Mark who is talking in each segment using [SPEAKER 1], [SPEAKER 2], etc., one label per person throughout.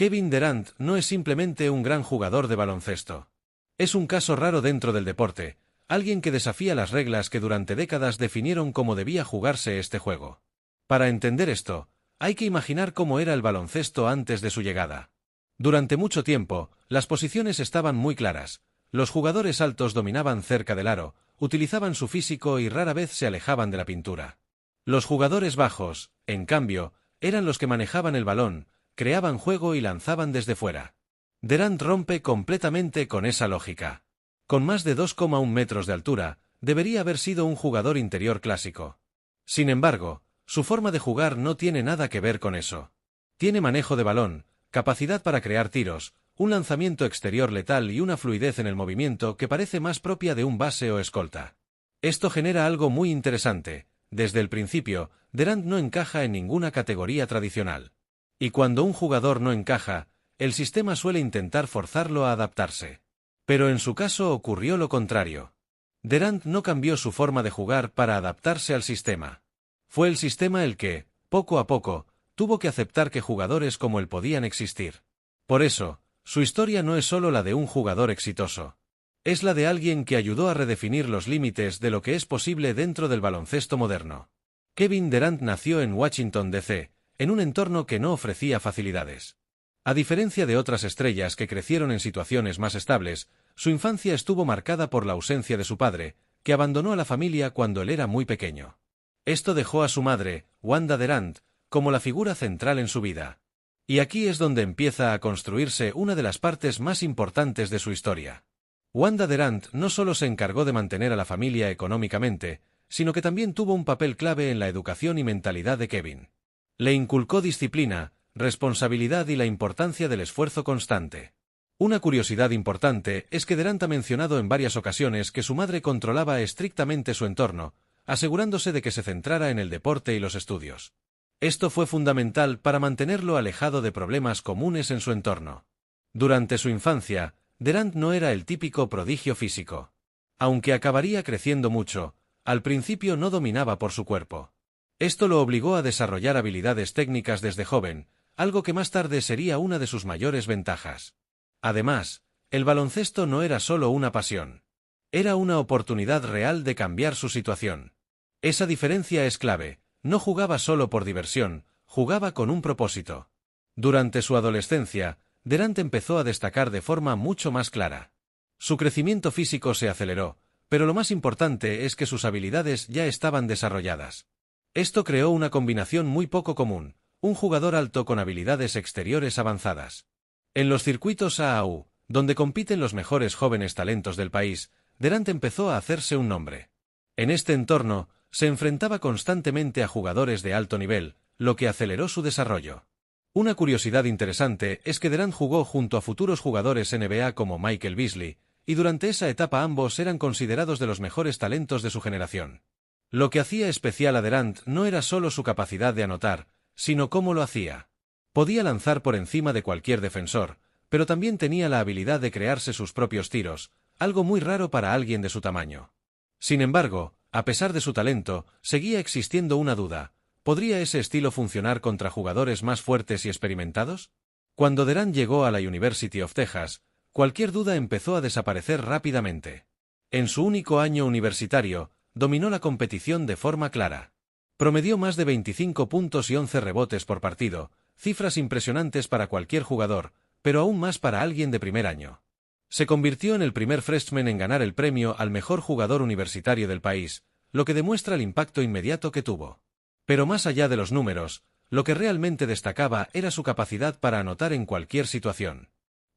[SPEAKER 1] Kevin Durant no es simplemente un gran jugador de baloncesto. Es un caso raro dentro del deporte, alguien que desafía las reglas que durante décadas definieron cómo debía jugarse este juego. Para entender esto, hay que imaginar cómo era el baloncesto antes de su llegada. Durante mucho tiempo, las posiciones estaban muy claras. Los jugadores altos dominaban cerca del aro, utilizaban su físico y rara vez se alejaban de la pintura. Los jugadores bajos, en cambio, eran los que manejaban el balón, creaban juego y lanzaban desde fuera. Durant rompe completamente con esa lógica. Con más de 2,1 metros de altura, debería haber sido un jugador interior clásico. Sin embargo, su forma de jugar no tiene nada que ver con eso. Tiene manejo de balón, capacidad para crear tiros, un lanzamiento exterior letal y una fluidez en el movimiento que parece más propia de un base o escolta. Esto genera algo muy interesante. Desde el principio, Durant no encaja en ninguna categoría tradicional. Y cuando un jugador no encaja, el sistema suele intentar forzarlo a adaptarse. Pero en su caso ocurrió lo contrario. Durant no cambió su forma de jugar para adaptarse al sistema. Fue el sistema el que, poco a poco, tuvo que aceptar que jugadores como él podían existir. Por eso, su historia no es solo la de un jugador exitoso. Es la de alguien que ayudó a redefinir los límites de lo que es posible dentro del baloncesto moderno. Kevin Durant nació en Washington, D.C., en un entorno que no ofrecía facilidades. A diferencia de otras estrellas que crecieron en situaciones más estables, su infancia estuvo marcada por la ausencia de su padre, que abandonó a la familia cuando él era muy pequeño. Esto dejó a su madre, Wanda Durant, como la figura central en su vida. Y aquí es donde empieza a construirse una de las partes más importantes de su historia. Wanda Durant no solo se encargó de mantener a la familia económicamente, sino que también tuvo un papel clave en la educación y mentalidad de Kevin. Le inculcó disciplina, responsabilidad y la importancia del esfuerzo constante. Una curiosidad importante es que Durant ha mencionado en varias ocasiones que su madre controlaba estrictamente su entorno, asegurándose de que se centrara en el deporte y los estudios. Esto fue fundamental para mantenerlo alejado de problemas comunes en su entorno. Durante su infancia, Durant no era el típico prodigio físico. Aunque acabaría creciendo mucho, al principio no dominaba por su cuerpo. Esto lo obligó a desarrollar habilidades técnicas desde joven, algo que más tarde sería una de sus mayores ventajas. Además, el baloncesto no era solo una pasión. Era una oportunidad real de cambiar su situación. Esa diferencia es clave, no jugaba solo por diversión, jugaba con un propósito. Durante su adolescencia, Durant empezó a destacar de forma mucho más clara. Su crecimiento físico se aceleró, pero lo más importante es que sus habilidades ya estaban desarrolladas. Esto creó una combinación muy poco común, un jugador alto con habilidades exteriores avanzadas. En los circuitos AAU, donde compiten los mejores jóvenes talentos del país, Durant empezó a hacerse un nombre. En este entorno, se enfrentaba constantemente a jugadores de alto nivel, lo que aceleró su desarrollo. Una curiosidad interesante es que Durant jugó junto a futuros jugadores NBA como Michael Beasley, y durante esa etapa ambos eran considerados de los mejores talentos de su generación. Lo que hacía especial a Durant no era solo su capacidad de anotar, sino cómo lo hacía. Podía lanzar por encima de cualquier defensor, pero también tenía la habilidad de crearse sus propios tiros, algo muy raro para alguien de su tamaño. Sin embargo, a pesar de su talento, seguía existiendo una duda: ¿podría ese estilo funcionar contra jugadores más fuertes y experimentados? Cuando Durant llegó a la University of Texas, cualquier duda empezó a desaparecer rápidamente. En su único año universitario, dominó la competición de forma clara. Promedió más de 25 puntos y 11 rebotes por partido, cifras impresionantes para cualquier jugador, pero aún más para alguien de primer año. Se convirtió en el primer freshman en ganar el premio al mejor jugador universitario del país, lo que demuestra el impacto inmediato que tuvo. Pero más allá de los números, lo que realmente destacaba era su capacidad para anotar en cualquier situación.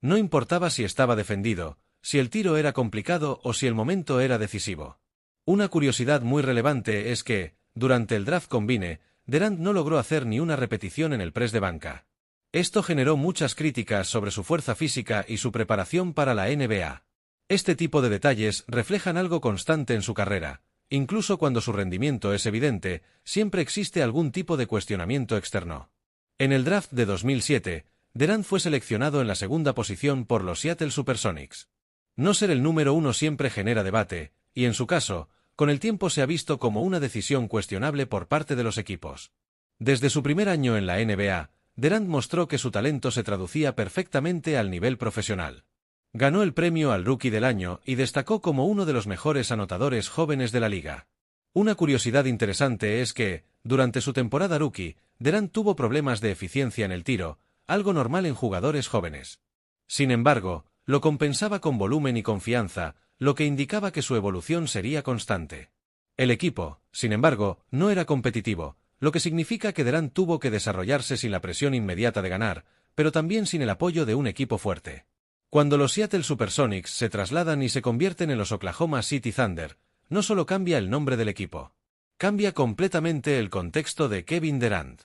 [SPEAKER 1] No importaba si estaba defendido, si el tiro era complicado o si el momento era decisivo. Una curiosidad muy relevante es que, durante el draft combine, Durant no logró hacer ni una repetición en el press de banca. Esto generó muchas críticas sobre su fuerza física y su preparación para la NBA. Este tipo de detalles reflejan algo constante en su carrera. Incluso cuando su rendimiento es evidente, siempre existe algún tipo de cuestionamiento externo. En el draft de 2007, Durant fue seleccionado en la segunda posición por los Seattle Supersonics. No ser el número uno siempre genera debate, y en su caso, con el tiempo se ha visto como una decisión cuestionable por parte de los equipos. Desde su primer año en la NBA, Durant mostró que su talento se traducía perfectamente al nivel profesional. Ganó el premio al Rookie del Año y destacó como uno de los mejores anotadores jóvenes de la liga. Una curiosidad interesante es que, durante su temporada rookie, Durant tuvo problemas de eficiencia en el tiro, algo normal en jugadores jóvenes. Sin embargo, lo compensaba con volumen y confianza, lo que indicaba que su evolución sería constante. El equipo, sin embargo, no era competitivo, lo que significa que Durant tuvo que desarrollarse sin la presión inmediata de ganar, pero también sin el apoyo de un equipo fuerte. Cuando los Seattle Supersonics se trasladan y se convierten en los Oklahoma City Thunder, no solo cambia el nombre del equipo. Cambia completamente el contexto de Kevin Durant.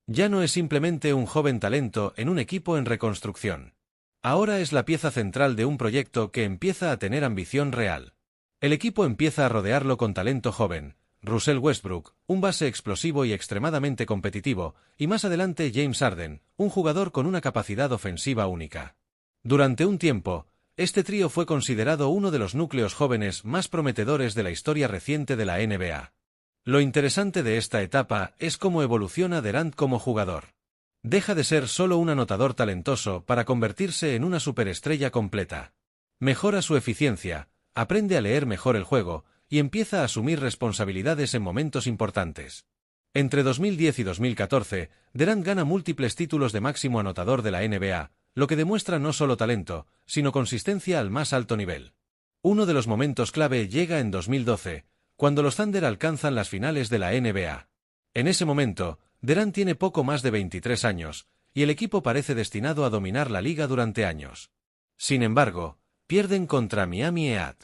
[SPEAKER 1] Ya no es simplemente un joven talento en un equipo en reconstrucción. Ahora es la pieza central de un proyecto que empieza a tener ambición real. El equipo empieza a rodearlo con talento joven, Russell Westbrook, un base explosivo y extremadamente competitivo, y más adelante James Harden, un jugador con una capacidad ofensiva única. Durante un tiempo, este trío fue considerado uno de los núcleos jóvenes más prometedores de la historia reciente de la NBA. Lo interesante de esta etapa es cómo evoluciona Durant como jugador. Deja de ser solo un anotador talentoso para convertirse en una superestrella completa. Mejora su eficiencia, aprende a leer mejor el juego, y empieza a asumir responsabilidades en momentos importantes. Entre 2010 y 2014, Durant gana múltiples títulos de máximo anotador de la NBA, lo que demuestra no solo talento, sino consistencia al más alto nivel. Uno de los momentos clave llega en 2012, cuando los Thunder alcanzan las finales de la NBA. En ese momento, Durant tiene poco más de 23 años, y el equipo parece destinado a dominar la liga durante años. Sin embargo, pierden contra Miami Heat.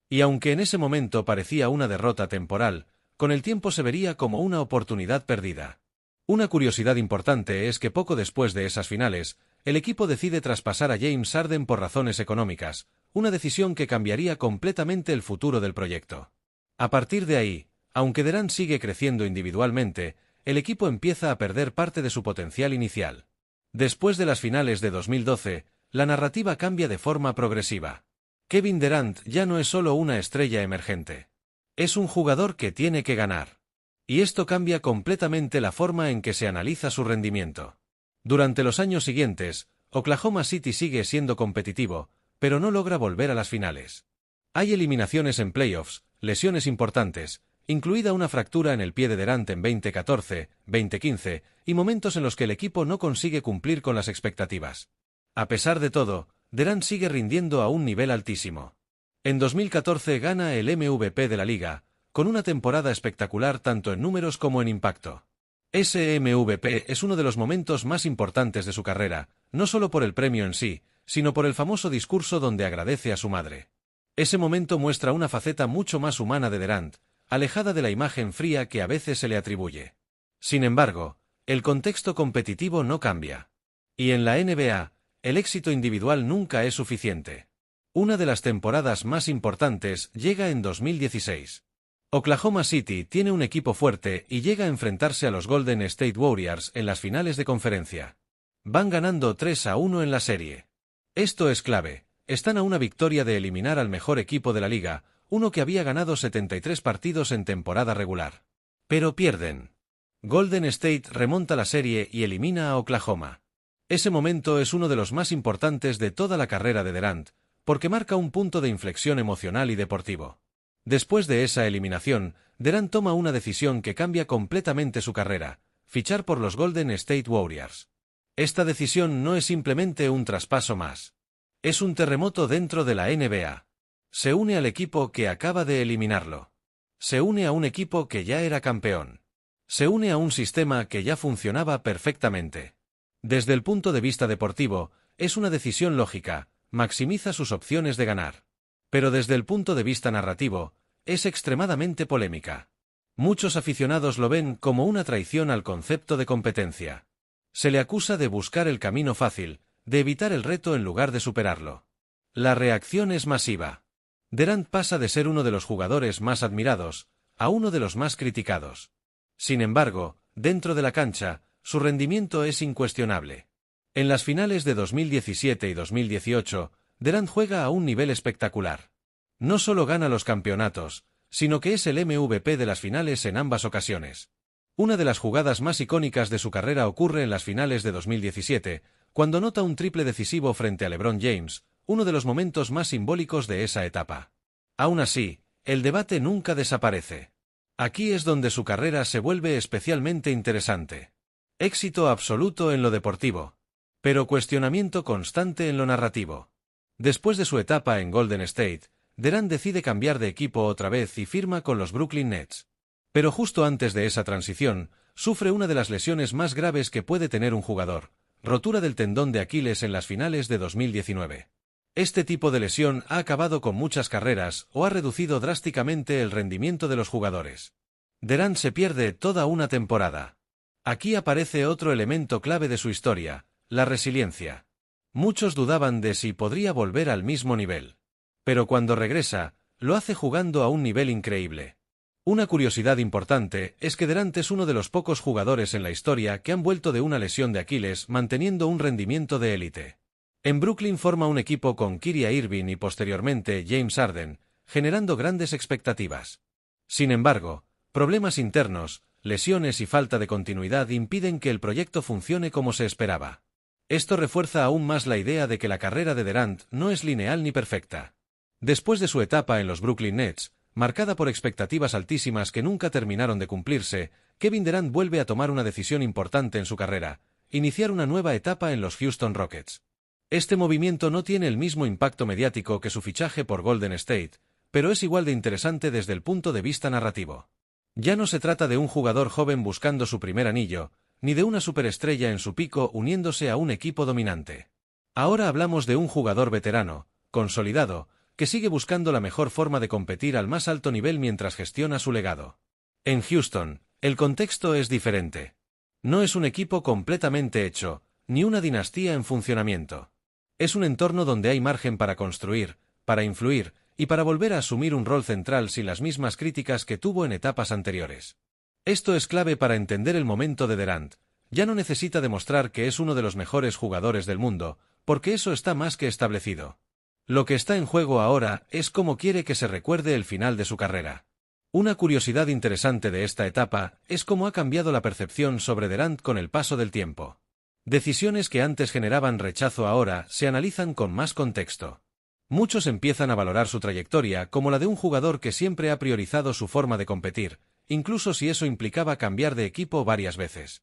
[SPEAKER 1] Y aunque en ese momento parecía una derrota temporal, con el tiempo se vería como una oportunidad perdida. Una curiosidad importante es que poco después de esas finales, el equipo decide traspasar a James Harden por razones económicas, una decisión que cambiaría completamente el futuro del proyecto. A partir de ahí, aunque Durant sigue creciendo individualmente, el equipo empieza a perder parte de su potencial inicial. Después de las finales de 2012, la narrativa cambia de forma progresiva. Kevin Durant ya no es solo una estrella emergente. Es un jugador que tiene que ganar. Y esto cambia completamente la forma en que se analiza su rendimiento. Durante los años siguientes, Oklahoma City sigue siendo competitivo, pero no logra volver a las finales. Hay eliminaciones en playoffs, lesiones importantes, incluida una fractura en el pie de Durant en 2014, 2015, y momentos en los que el equipo no consigue cumplir con las expectativas. A pesar de todo, Durant sigue rindiendo a un nivel altísimo. En 2014 gana el MVP de la liga, con una temporada espectacular tanto en números como en impacto. Ese MVP es uno de los momentos más importantes de su carrera, no solo por el premio en sí, sino por el famoso discurso donde agradece a su madre. Ese momento muestra una faceta mucho más humana de Durant, alejada de la imagen fría que a veces se le atribuye. Sin embargo, el contexto competitivo no cambia. Y en la NBA, el éxito individual nunca es suficiente. Una de las temporadas más importantes llega en 2016. Oklahoma City tiene un equipo fuerte y llega a enfrentarse a los Golden State Warriors en las finales de conferencia. Van ganando 3-1 en la serie. Esto es clave, están a una victoria de eliminar al mejor equipo de la liga, uno que había ganado 73 partidos en temporada regular. Pero pierden. Golden State remonta la serie y elimina a Oklahoma. Ese momento es uno de los más importantes de toda la carrera de Durant, porque marca un punto de inflexión emocional y deportivo. Después de esa eliminación, Durant toma una decisión que cambia completamente su carrera, fichar por los Golden State Warriors. Esta decisión no es simplemente un traspaso más. Es un terremoto dentro de la NBA. Se une al equipo que acaba de eliminarlo. Se une a un equipo que ya era campeón. Se une a un sistema que ya funcionaba perfectamente. Desde el punto de vista deportivo, es una decisión lógica, maximiza sus opciones de ganar. Pero desde el punto de vista narrativo, es extremadamente polémica. Muchos aficionados lo ven como una traición al concepto de competencia. Se le acusa de buscar el camino fácil, de evitar el reto en lugar de superarlo. La reacción es masiva. Durant pasa de ser uno de los jugadores más admirados, a uno de los más criticados. Sin embargo, dentro de la cancha, su rendimiento es incuestionable. En las finales de 2017 y 2018, Durant juega a un nivel espectacular. No solo gana los campeonatos, sino que es el MVP de las finales en ambas ocasiones. Una de las jugadas más icónicas de su carrera ocurre en las finales de 2017, cuando anota un triple decisivo frente a LeBron James, uno de los momentos más simbólicos de esa etapa. Aún así, el debate nunca desaparece. Aquí es donde su carrera se vuelve especialmente interesante. Éxito absoluto en lo deportivo, pero cuestionamiento constante en lo narrativo. Después de su etapa en Golden State, Durant decide cambiar de equipo otra vez y firma con los Brooklyn Nets. Pero justo antes de esa transición, sufre una de las lesiones más graves que puede tener un jugador, rotura del tendón de Aquiles en las finales de 2019. Este tipo de lesión ha acabado con muchas carreras o ha reducido drásticamente el rendimiento de los jugadores. Durant se pierde toda una temporada. Aquí aparece otro elemento clave de su historia, la resiliencia. Muchos dudaban de si podría volver al mismo nivel. Pero cuando regresa, lo hace jugando a un nivel increíble. Una curiosidad importante es que Durant es uno de los pocos jugadores en la historia que han vuelto de una lesión de Aquiles manteniendo un rendimiento de élite. En Brooklyn forma un equipo con Kyrie Irving y posteriormente James Harden, generando grandes expectativas. Sin embargo, problemas internos, lesiones y falta de continuidad impiden que el proyecto funcione como se esperaba. Esto refuerza aún más la idea de que la carrera de Durant no es lineal ni perfecta. Después de su etapa en los Brooklyn Nets, marcada por expectativas altísimas que nunca terminaron de cumplirse, Kevin Durant vuelve a tomar una decisión importante en su carrera, iniciar una nueva etapa en los Houston Rockets. Este movimiento no tiene el mismo impacto mediático que su fichaje por Golden State, pero es igual de interesante desde el punto de vista narrativo. Ya no se trata de un jugador joven buscando su primer anillo, ni de una superestrella en su pico uniéndose a un equipo dominante. Ahora hablamos de un jugador veterano, consolidado, que sigue buscando la mejor forma de competir al más alto nivel mientras gestiona su legado. En Houston, el contexto es diferente. No es un equipo completamente hecho, ni una dinastía en funcionamiento. Es un entorno donde hay margen para construir, para influir, y para volver a asumir un rol central sin las mismas críticas que tuvo en etapas anteriores. Esto es clave para entender el momento de Durant. Ya no necesita demostrar que es uno de los mejores jugadores del mundo, porque eso está más que establecido. Lo que está en juego ahora es cómo quiere que se recuerde el final de su carrera. Una curiosidad interesante de esta etapa es cómo ha cambiado la percepción sobre Durant con el paso del tiempo. Decisiones que antes generaban rechazo ahora se analizan con más contexto. Muchos empiezan a valorar su trayectoria como la de un jugador que siempre ha priorizado su forma de competir, incluso si eso implicaba cambiar de equipo varias veces.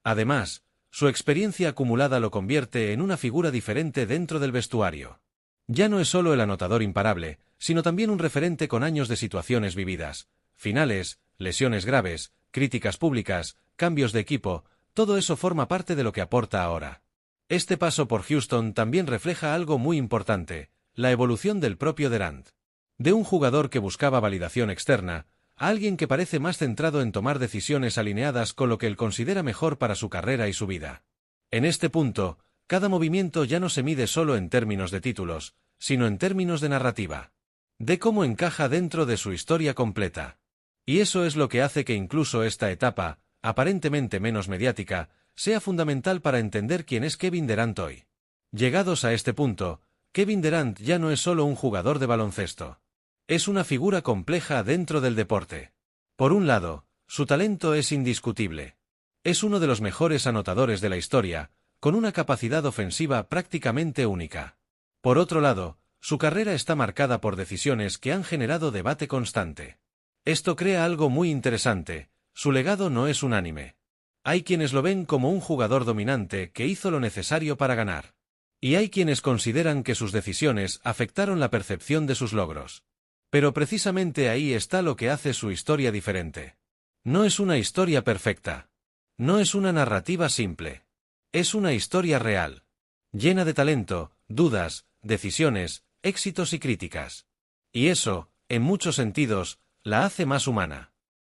[SPEAKER 1] Además, su experiencia acumulada lo convierte en una figura diferente dentro del vestuario. Ya no es solo el anotador imparable, sino también un referente con años de situaciones vividas, finales, lesiones graves, críticas públicas, cambios de equipo. Todo eso forma parte de lo que aporta ahora. Este paso por Houston también refleja algo muy importante, la evolución del propio Durant. De un jugador que buscaba validación externa, a alguien que parece más centrado en tomar decisiones alineadas con lo que él considera mejor para su carrera y su vida. En este punto, cada movimiento ya no se mide solo en términos de títulos, sino en términos de narrativa. De cómo encaja dentro de su historia completa. Y eso es lo que hace que incluso esta etapa, aparentemente menos mediática, sea fundamental para entender quién es Kevin Durant hoy. Llegados a este punto, Kevin Durant ya no es solo un jugador de baloncesto. Es una figura compleja dentro del deporte. Por un lado, su talento es indiscutible. Es uno de los mejores anotadores de la historia, con una capacidad ofensiva prácticamente única. Por otro lado, su carrera está marcada por decisiones que han generado debate constante. Esto crea algo muy interesante. Su legado no es unánime. Hay quienes lo ven como un jugador dominante que hizo lo necesario para ganar. Y hay quienes consideran que sus decisiones afectaron la percepción de sus logros. Pero precisamente ahí está lo que hace su historia diferente. No es una historia perfecta. No es una narrativa simple. Es una historia real. Llena de talento, dudas, decisiones, éxitos y críticas. Y eso, en muchos sentidos, la hace más humana.